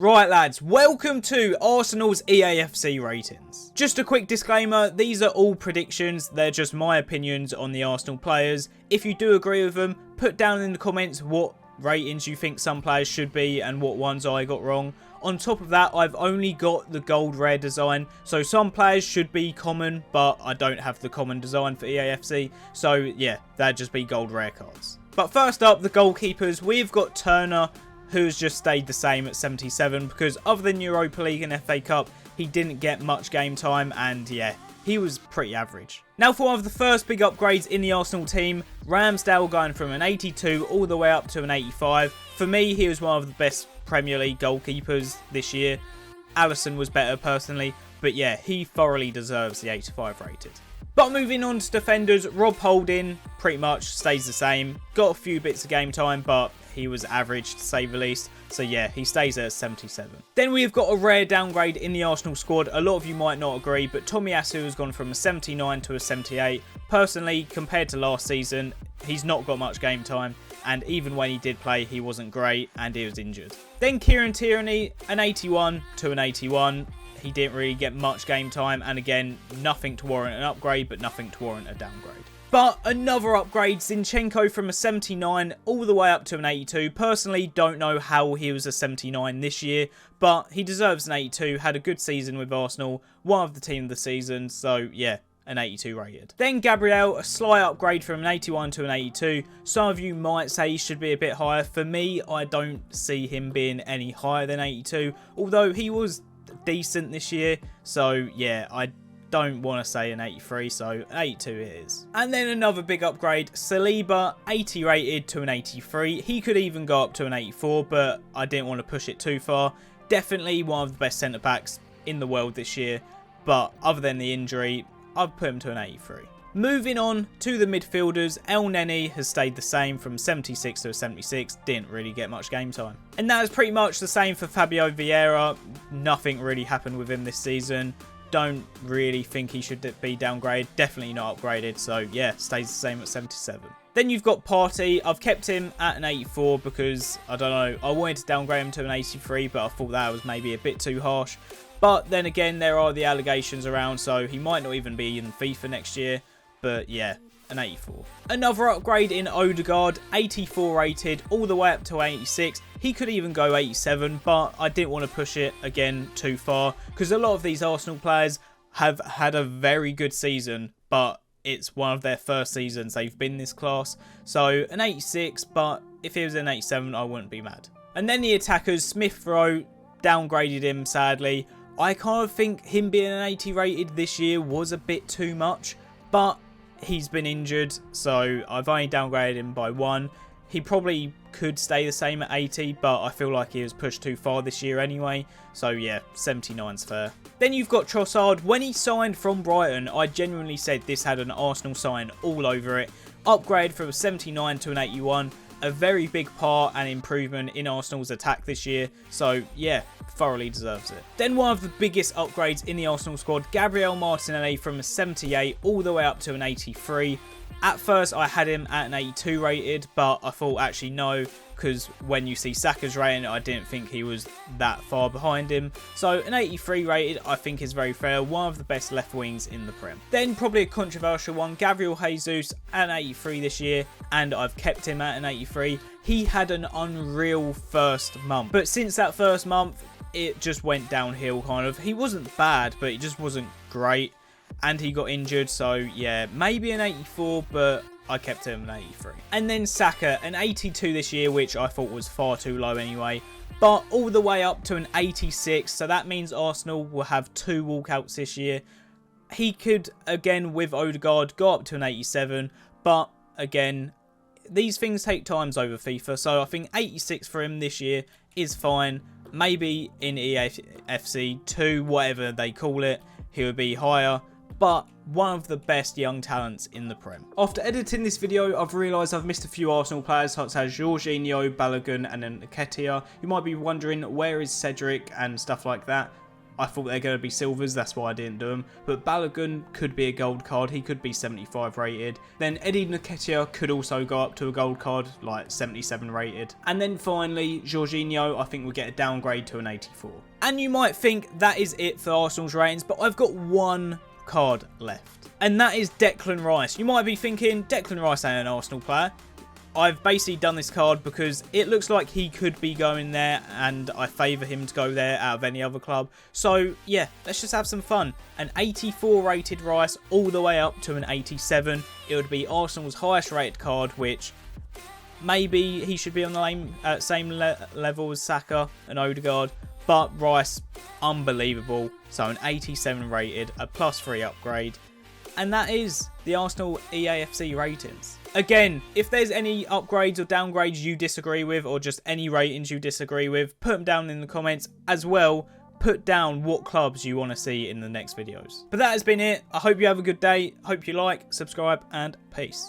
Right lads, welcome to Arsenal's EAFC ratings. Just a quick disclaimer, these are all predictions, they're just my opinions on the Arsenal players. If you do agree with them, put down in the comments what ratings you think some players should be and what ones I got wrong. On top of that, I've only got the gold rare design, so some players should be common, but I don't have the common design for EAFC, so yeah, that'd just be gold rare cards. But first up, the goalkeepers, we've got Turner, who's just stayed the same at 77 because other than Europa League and FA Cup, he didn't get much game time and yeah, he was pretty average. Now for one of the first big upgrades in the Arsenal team, Ramsdale going from an 82 all the way up to an 85. For me, he was one of the best Premier League goalkeepers this year. Alisson was better personally, but yeah, he thoroughly deserves the 85 rated. But moving on to defenders, Rob Holding pretty much stays the same. Got a few bits of game time, but he was average to say the least. So yeah, he stays at 77. Then we've got a rare downgrade in the Arsenal squad. A lot of you might not agree, but Tomiyasu has gone from a 79 to a 78. Personally, compared to last season, he's not got much game time. And even when he did play, he wasn't great and he was injured. Then Kieran Tierney, an 81 to an 81. He didn't really get much game time, and again, nothing to warrant an upgrade, but nothing to warrant a downgrade. But another upgrade, Zinchenko from a 79 all the way up to an 82. Personally, don't know how he was a 79 this year, but he deserves an 82, had a good season with Arsenal, one of the team of the season, so yeah, an 82 rated. Then Gabriel, a slight upgrade from an 81 to an 82. Some of you might say he should be a bit higher. For me, I don't see him being any higher than 82, although he was decent this year, so yeah, I don't want to say an 83, so an 82 it is. And then another big upgrade, Saliba, 80 rated to an 83. He could even go up to an 84, but I didn't want to push it too far. Definitely one of the best centre backs in the world this year, but other than the injury, I'd put him to an 83. Moving on to the midfielders, El Neni has stayed the same from 76 to a 76, didn't really get much game time. And that is pretty much the same for Fabio Vieira, nothing really happened with him this season. Don't really think he should be downgraded, definitely not upgraded, so yeah, stays the same at 77. Then you've got Partey, I've kept him at an 84 because, I don't know, I wanted to downgrade him to an 83, but I thought that was maybe a bit too harsh. But then again, there are the allegations around, so he might not even be in FIFA next year. But yeah, an 84. Another upgrade in Odegaard, 84 rated, all the way up to 86. He could even go 87, but I didn't want to push it again too far because a lot of these Arsenal players have had a very good season, but it's one of their first seasons they've been this class. So an 86, but if it was an 87, I wouldn't be mad. And then the attackers, Smith Rowe, downgraded him sadly. I kind of think him being an 80 rated this year was a bit too much, but he's been injured, so I've only downgraded him by 1. He probably could stay the same at 80, but I feel like he was pushed too far this year anyway. So yeah, 79's fair. Then you've got Trossard. When he signed from Brighton, I genuinely said this had an Arsenal sign all over it. Upgrade from a 79 to an 81. A very big part and improvement in Arsenal's attack this year. So yeah, thoroughly deserves it. Then one of the biggest upgrades in the Arsenal squad, Gabriel Martinelli from a 78 all the way up to an 83. At first I had him at an 82 rated, but I thought actually no, because when you see Saka's rating, I didn't think he was that far behind him. So an 83 rated I think is very fair, one of the best left wings in the Prem. Then probably a controversial one, Gabriel Jesus at an 83 this year, and I've kept him at an 83. He had an unreal first month, but since that first month, it just went downhill kind of. He wasn't bad, but it just wasn't great. And he got injured, so yeah, maybe an 84, but I kept him an 83. And then Saka, an 82 this year, which I thought was far too low anyway, but all the way up to an 86, so that means Arsenal will have 2 walkouts this year. He could, again, with Odegaard, go up to an 87, but again, these things take times over FIFA, so I think 86 for him this year is fine. Maybe in EAFC 2, whatever they call it, he would be higher. But one of the best young talents in the Prem. After editing this video, I've realised I've missed a few Arsenal players such as Jorginho, Balogun and then Nketiah. You might be wondering, where is Cedric and stuff like that? I thought they're going to be silvers, that's why I didn't do them. But Balogun could be a gold card, he could be 75 rated. Then Eddie Nketiah could also go up to a gold card, like 77 rated. And then finally, Jorginho, I think will get a downgrade to an 84. And you might think that is it for Arsenal's ratings, but I've got one card left. And that is Declan Rice. You might be thinking, Declan Rice ain't an Arsenal player. I've basically done this card because it looks like he could be going there and I favour him to go there out of any other club. So yeah, let's just have some fun. An 84 rated Rice all the way up to an 87. It would be Arsenal's highest rated card, which maybe he should be on the same level as Saka and Odegaard. But Rice, unbelievable. So an 87 rated, a +3 upgrade. And that is the Arsenal EAFC ratings. Again, if there's any upgrades or downgrades you disagree with, or just any ratings you disagree with, put them down in the comments. As well, put down what clubs you want to see in the next videos. But that has been it. I hope you have a good day. Hope you like, subscribe, and peace.